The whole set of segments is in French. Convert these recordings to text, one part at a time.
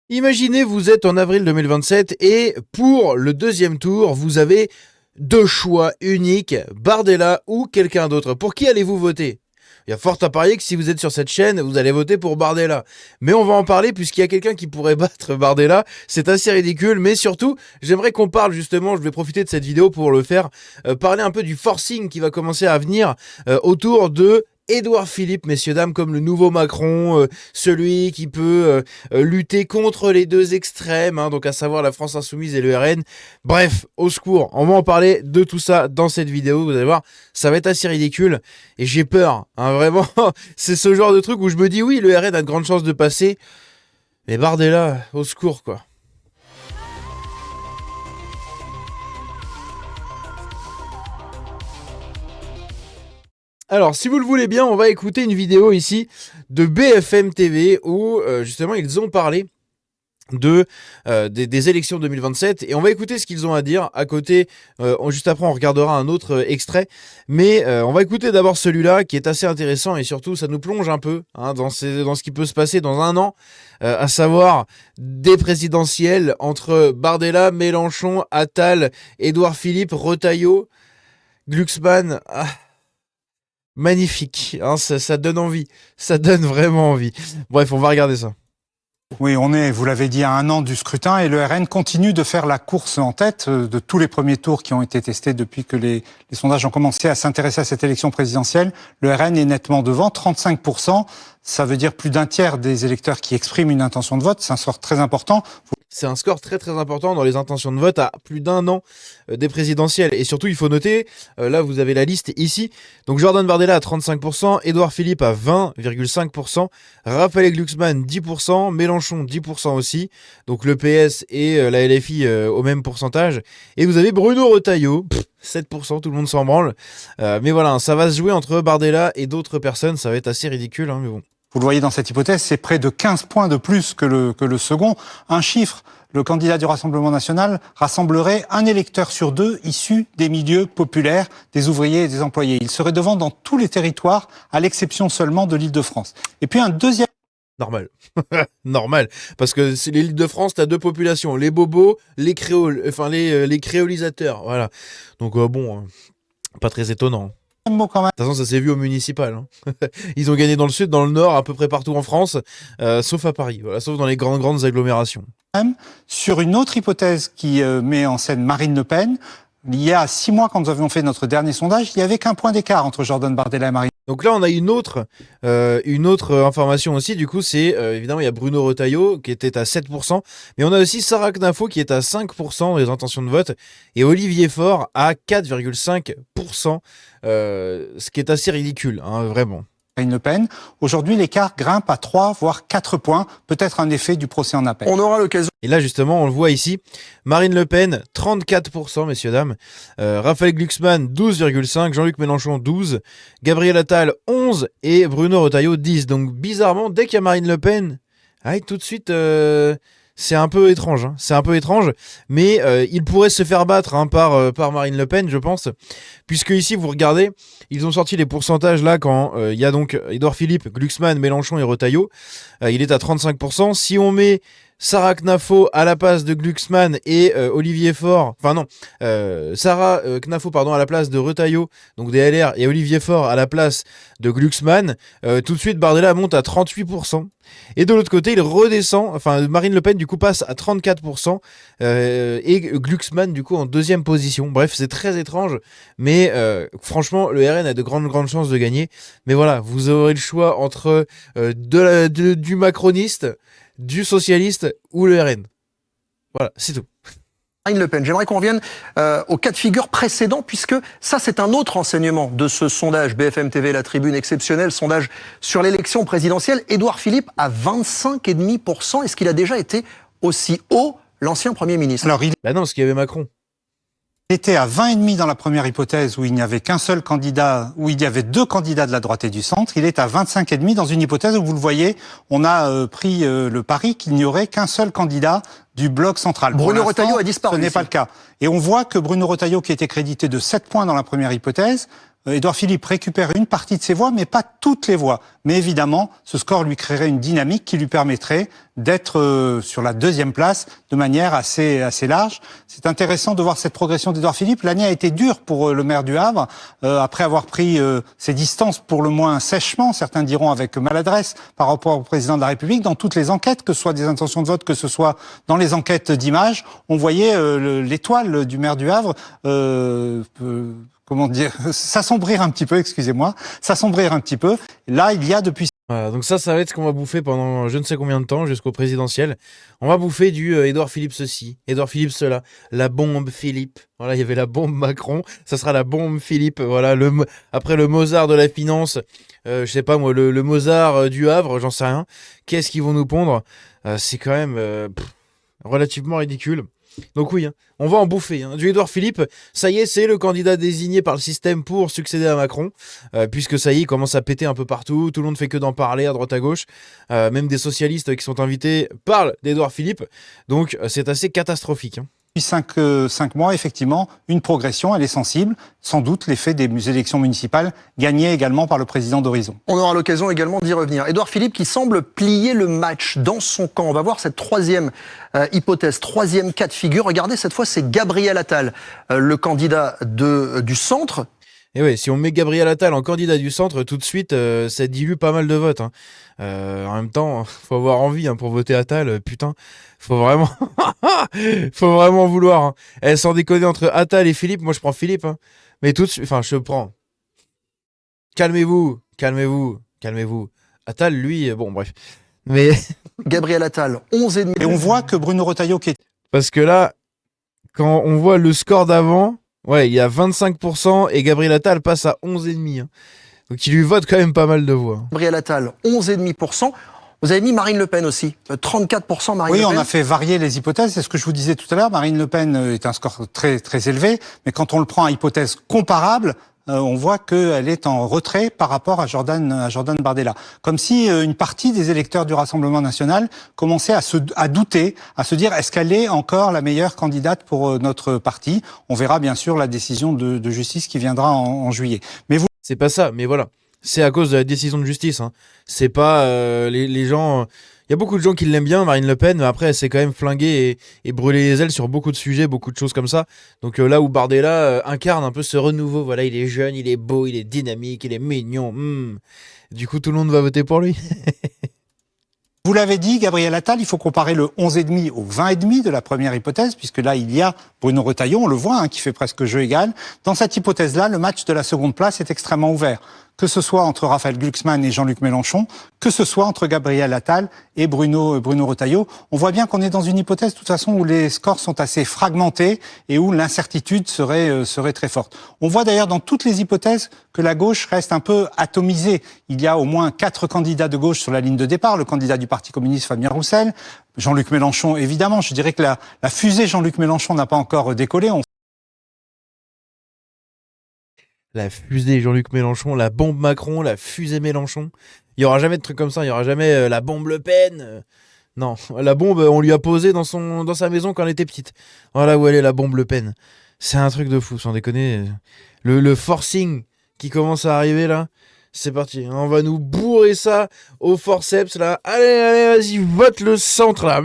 Imaginez, vous êtes en avril 2027 et pour le deuxième tour, vous avez deux choix uniques, Bardella ou quelqu'un d'autre. Pour qui allez-vous voter ? Il y a fort à parier que si vous êtes sur cette chaîne, vous allez voter pour Bardella. Mais on va en parler puisqu'il y a quelqu'un qui pourrait battre Bardella. C'est assez ridicule, mais surtout, j'aimerais qu'on parle justement, je vais profiter de cette vidéo pour le faire, parler un peu du forcing qui va commencer à venir autour de Édouard Philippe, messieurs, dames, comme le nouveau Macron, celui qui peut lutter contre les deux extrêmes, hein, donc à savoir la France Insoumise et le RN. Bref, au secours, on va en parler de tout ça dans cette vidéo, vous allez voir, ça va être assez ridicule, et j'ai peur, hein, vraiment, c'est ce genre de truc où je me dis, oui, le RN a de grandes chances de passer, mais Bardella, au secours, quoi. Alors, si vous le voulez bien, on va écouter une vidéo ici de BFM TV où justement ils ont parlé des élections 2027 et on va écouter ce qu'ils ont à dire. À côté, juste après on regardera un autre extrait, mais on va écouter d'abord celui-là qui est assez intéressant et surtout ça nous plonge un peu dans ce qui peut se passer dans un an, à savoir des présidentielles entre Bardella, Mélenchon, Attal, Édouard Philippe, Retailleau, Glucksmann. Magnifique, hein, ça donne envie, ça donne vraiment envie. Bref, on va regarder ça. Oui, on est, vous l'avez dit, à un an du scrutin et le RN continue de faire la course en tête de tous les premiers tours qui ont été testés depuis que les sondages ont commencé à s'intéresser à cette élection présidentielle. Le RN est nettement devant, 35%. Ça veut dire plus d'un tiers des électeurs qui expriment une intention de vote. C'est un score très important. C'est un score très très important dans les intentions de vote à plus d'un an des présidentielles. Et surtout, il faut noter, là vous avez la liste ici. Donc Jordan Bardella à 35%, Édouard Philippe à 20,5%, Raphaël Glucksmann 10%, Mélenchon 10% aussi. Donc le PS et la LFI au même pourcentage. Et vous avez Bruno Retailleau, 7%, tout le monde s'en branle. Mais voilà, ça va se jouer entre Bardella et d'autres personnes. Ça va être assez ridicule, hein, mais bon. Vous le voyez dans cette hypothèse, c'est près de 15 points de plus que le second. Un chiffre, le candidat du Rassemblement national rassemblerait un électeur sur deux issu des milieux populaires, des ouvriers et des employés. Il serait devant dans tous les territoires, à l'exception seulement de l'Île-de-France. Et puis un deuxième... Normal. Normal. Parce que c'est l'Île-de-France, t'as deux populations. Les bobos, les créoles, enfin les créolisateurs. Voilà. Donc bon, pas très étonnant. Mot quand même. De toute façon, ça s'est vu au municipal. Hein. Ils ont gagné dans le sud, dans le nord, à peu près partout en France, sauf à Paris, voilà, sauf dans les grandes agglomérations. Sur une autre hypothèse qui met en scène Marine Le Pen, il y a 6 mois, quand nous avions fait notre dernier sondage, il n'y avait qu'un point d'écart entre Jordan Bardella et Marine. Donc là, on a une autre information aussi. Du coup, c'est évidemment, il y a Bruno Retailleau qui était à 7%, mais on a aussi Sarah Knafo qui est à 5% des intentions de vote et Olivier Faure à 4,5%, ce qui est assez ridicule, hein, vraiment. Marine Le Pen. Aujourd'hui, l'écart grimpe à 3, voire 4 points. Peut-être un effet du procès en appel. On aura l'occasion. Et là, justement, on le voit ici. Marine Le Pen, 34%, messieurs, dames. Raphaël Glucksmann, 12,5%. Jean-Luc Mélenchon, 12%. Gabriel Attal, 11%. Et Bruno Retailleau, 10%. Donc, bizarrement, dès qu'il y a Marine Le Pen, tout de suite... c'est un peu étrange, hein. C'est un peu étrange, mais il pourrait se faire battre par Marine Le Pen, je pense, puisque ici, vous regardez, ils ont sorti les pourcentages là quand il y a donc Édouard Philippe, Glucksmann, Mélenchon et Retailleau, il est à 35%. Si on met Sarah Knafo à la place de Glucksmann et Olivier Faure, enfin non, Sarah Knafo pardon à la place de Retailleau, donc des LR, et Olivier Faure à la place de Glucksmann, tout de suite Bardella monte à 38%. Et de l'autre côté, il redescend, enfin Marine Le Pen du coup passe à 34% et Glucksmann du coup en deuxième position. Bref, c'est très étrange, mais franchement, le RN a de grandes chances de gagner. Mais voilà, vous aurez le choix entre du macroniste, du socialiste ou le RN. Voilà, c'est tout. Marine Le Pen. J'aimerais qu'on revienne au cas de figure précédent, puisque ça, c'est un autre enseignement de ce sondage BFM TV, La Tribune, exceptionnel, sondage sur l'élection présidentielle. Édouard Philippe à 25,5%. Est-ce qu'il a déjà été aussi haut, l'ancien Premier ministre? Alors, Bah non, parce qu'il y avait Macron. Il était à 20,5 dans la première hypothèse où il n'y avait qu'un seul candidat, où il y avait 2 candidats de la droite et du centre. Il est à 25,5 dans une hypothèse où, vous le voyez, on a pris le pari qu'il n'y aurait qu'un seul candidat du bloc central. Bruno Retailleau a disparu. Ce n'est pas le cas. Et on voit que Bruno Retailleau, qui était crédité de 7 points dans la première hypothèse, Édouard Philippe récupère une partie de ses voix, mais pas toutes les voix. Mais évidemment, ce score lui créerait une dynamique qui lui permettrait d'être sur la deuxième place de manière assez large. C'est intéressant de voir cette progression d'Édouard Philippe. L'année a été dure pour le maire du Havre, après avoir pris ses distances pour le moins sèchement, certains diront avec maladresse, par rapport au président de la République. Dans toutes les enquêtes, que ce soit des intentions de vote, que ce soit dans les enquêtes d'image, on voyait l'étoile du maire du Havre comment dire, s'assombrir un petit peu, excusez-moi, s'assombrir un petit peu. Là, il y a depuis... Voilà, donc ça va être ce qu'on va bouffer pendant je ne sais combien de temps, jusqu'au présidentiel. On va bouffer du Édouard Philippe ceci, Édouard Philippe cela, la bombe Philippe. Voilà, il y avait la bombe Macron, ça sera la bombe Philippe. Voilà, après le Mozart de la finance, je sais pas moi, le Mozart du Havre, j'en sais rien. Qu'est-ce qu'ils vont nous pondre? C'est quand même relativement ridicule. Donc oui, hein, on va en bouffer. Hein. Du Édouard Philippe, ça y est, c'est le candidat désigné par le système pour succéder à Macron, puisque ça y est, il commence à péter un peu partout, tout le monde fait que d'en parler à droite à gauche, même des socialistes qui sont invités parlent d'Édouard Philippe, donc c'est assez catastrophique. Hein. Depuis 5 mois, effectivement, une progression, elle est sensible. Sans doute l'effet des élections municipales gagnées également par le président d'Horizon. On aura l'occasion également d'y revenir. Édouard Philippe qui semble plier le match dans son camp. On va voir cette troisième hypothèse, troisième cas de figure. Regardez, cette fois, c'est Gabriel Attal, le candidat du centre. Et oui, si on met Gabriel Attal en candidat du centre, tout de suite, ça dilue pas mal de votes. Hein. En même temps, faut avoir envie pour voter Attal. Putain, faut vraiment, faut vraiment vouloir. Hein. Sans déconner, entre Attal et Philippe, moi je prends Philippe. Hein. Mais tout de suite, je prends. Calmez-vous, calmez-vous, calmez-vous. Attal, lui, bon, bref. Mais Gabriel Attal, 11,5. Et on voit que Bruno Retailleau qui est... Parce que là, quand on voit le score d'avant, ouais, il y a 25% et Gabriel Attal passe à 11,5%. Hein. Donc il lui vote quand même pas mal de voix. Gabriel Attal, 11,5%. Vous avez mis Marine Le Pen aussi, 34% Marine Le Pen. Oui, on a fait varier les hypothèses. C'est ce que je vous disais tout à l'heure. Marine Le Pen est un score très, très élevé. Mais quand on le prend à hypothèse comparable, on voit qu'elle est en retrait par rapport à Jordan Bardella. Comme si une partie des électeurs du Rassemblement national commençait à douter, à se dire est-ce qu'elle est encore la meilleure candidate pour notre parti. On verra bien sûr la décision de justice qui viendra en juillet. Mais vous... C'est pas ça, mais voilà. C'est à cause de la décision de justice. Hein. C'est pas les gens... Il y a beaucoup de gens qui l'aiment bien, Marine Le Pen, mais après, elle s'est quand même flinguée et brûlée les ailes sur beaucoup de sujets, beaucoup de choses comme ça. Donc là où Bardella incarne un peu ce renouveau, voilà, il est jeune, il est beau, il est dynamique, il est mignon. Du coup, tout le monde va voter pour lui. Vous l'avez dit, Gabriel Attal, il faut comparer le 11,5 au 20,5 de la première hypothèse, puisque là, il y a Bruno Retailleau, on le voit, qui fait presque jeu égal. Dans cette hypothèse-là, le match de la seconde place est extrêmement ouvert. Que ce soit entre Raphaël Glucksmann et Jean-Luc Mélenchon, que ce soit entre Gabriel Attal et Bruno Retailleau. On voit bien qu'on est dans une hypothèse, de toute façon, où les scores sont assez fragmentés et où l'incertitude serait très forte. On voit d'ailleurs dans toutes les hypothèses que la gauche reste un peu atomisée. Il y a au moins 4 candidats de gauche sur la ligne de départ. Le candidat du Parti communiste, Fabien Roussel. Jean-Luc Mélenchon, évidemment. Je dirais que la fusée Jean-Luc Mélenchon n'a pas encore décollé. La fusée Jean-Luc Mélenchon, la bombe Macron, la fusée Mélenchon. Il n'y aura jamais de trucs comme ça, il n'y aura jamais la bombe Le Pen. Non, la bombe, on lui a posé dans sa maison quand elle était petite. Voilà où elle est, la bombe Le Pen. C'est un truc de fou, sans déconner. Le forcing qui commence à arriver là, c'est parti. On va nous bourrer ça au forceps là. Allez, vas-y, vote le centre là.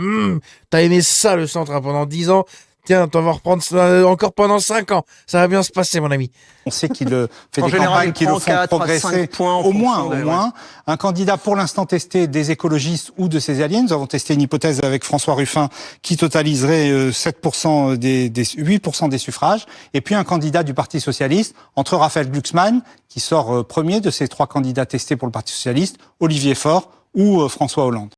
T'as aimé ça le centre pendant 10 ans. Tiens, t'en vas reprendre encore pendant 5 ans. Ça va bien se passer, mon ami. On sait qu'il fait des campagnes qui le font progresser au moins. Un candidat pour l'instant testé des écologistes ou de ses alliés. Nous avons testé une hypothèse avec François Ruffin qui totaliserait 7% 8% des suffrages. Et puis un candidat du Parti socialiste entre Raphaël Glucksmann, qui sort premier de ces 3 candidats testés pour le Parti socialiste, Olivier Faure ou François Hollande.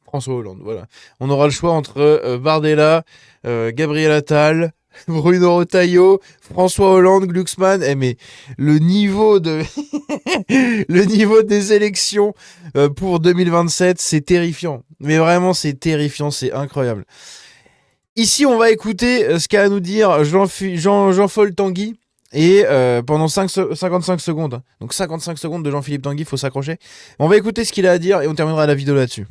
François Hollande, voilà. On aura le choix entre Bardella, Gabriel Attal, Bruno Retailleau, François Hollande, Glucksmann. Mais le niveau le niveau des élections pour 2027, c'est terrifiant. Mais vraiment, c'est terrifiant, c'est incroyable. Ici, on va écouter ce qu'a à nous dire Jean-Paul Tanguy. Et pendant 55 secondes, donc 55 secondes de Jean-Philippe Tanguy, il faut s'accrocher. On va écouter ce qu'il a à dire et on terminera la vidéo là-dessus.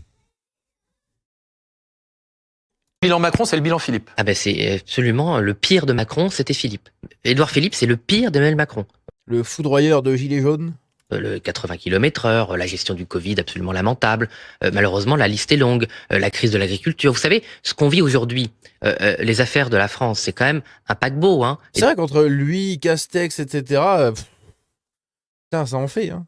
Le bilan Macron, c'est le bilan Philippe. Ah ben c'est absolument le pire de Macron, c'était Philippe. Édouard Philippe, c'est le pire d'Emmanuel Macron. Le foudroyeur de Gilets jaunes. Le 80 km/h, la gestion du Covid absolument lamentable. Malheureusement, la liste est longue. La crise de l'agriculture. Vous savez, ce qu'on vit aujourd'hui, les affaires de la France, c'est quand même un paquebot. Hein. C'est vrai qu'entre lui, Castex, etc., putain, ça en fait. Hein.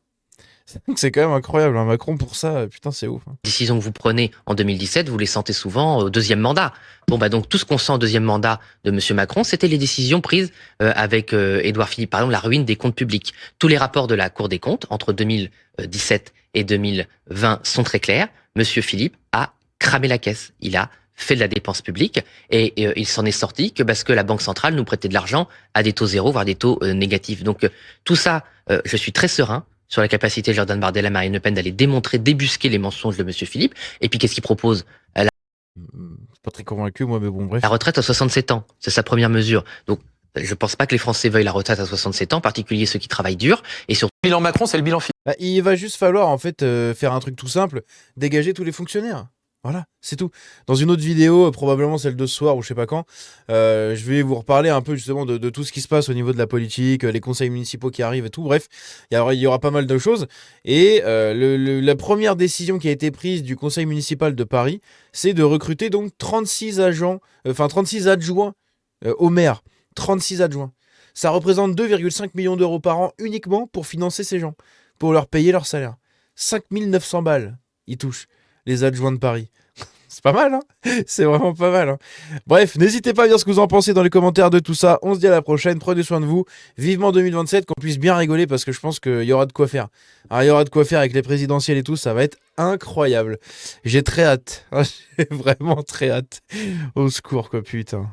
C'est quand même incroyable. Hein. Macron, pour ça, putain, c'est ouf. Hein. Les décisions que vous prenez en 2017, vous les sentez souvent au deuxième mandat. Bon, bah donc tout ce qu'on sent au deuxième mandat de M. Macron, c'était les décisions prises avec Édouard Philippe. Par exemple, la ruine des comptes publics. Tous les rapports de la Cour des comptes entre 2017 et 2020 sont très clairs. M. Philippe a cramé la caisse. Il a fait de la dépense publique et il s'en est sorti que parce que la Banque centrale nous prêtait de l'argent à des taux zéro, voire des taux négatifs. Donc tout ça, je suis très serein sur la capacité de Jordan Bardella, Marine Le Pen d'aller démontrer, débusquer les mensonges de M. Philippe. Et puis qu'est-ce qu'il propose ? Pas très convaincu, moi, mais bon, bref. La retraite à 67 ans, c'est sa première mesure. Donc je pense pas que les Français veuillent la retraite à 67 ans, en particulier ceux qui travaillent dur. Et surtout, Le bilan Macron, c'est le bilan Philippe. Bah, il va juste falloir, en fait, faire un truc tout simple, dégager tous les fonctionnaires. Voilà, c'est tout. Dans une autre vidéo, probablement celle de ce soir ou je sais pas quand, je vais vous reparler un peu justement de tout ce qui se passe au niveau de la politique, les conseils municipaux qui arrivent et tout. Bref, il y aura pas mal de choses. Et la première décision qui a été prise du conseil municipal de Paris, c'est de recruter donc 36 adjoints au maire. 36 adjoints. Ça représente 2,5 millions d'euros par an uniquement pour financer ces gens, pour leur payer leur salaire. 5 900 balles, ils touchent, les adjoints de Paris. C'est pas mal, hein. C'est vraiment pas mal, hein. Bref, n'hésitez pas à dire ce que vous en pensez dans les commentaires de tout ça. On se dit à la prochaine, prenez soin de vous. Vivement 2027, qu'on puisse bien rigoler parce que je pense qu'il y aura de quoi faire. Alors, il y aura de quoi faire avec les présidentielles et tout, ça va être incroyable. J'ai très hâte. J'ai vraiment très hâte. Au secours, quoi, putain.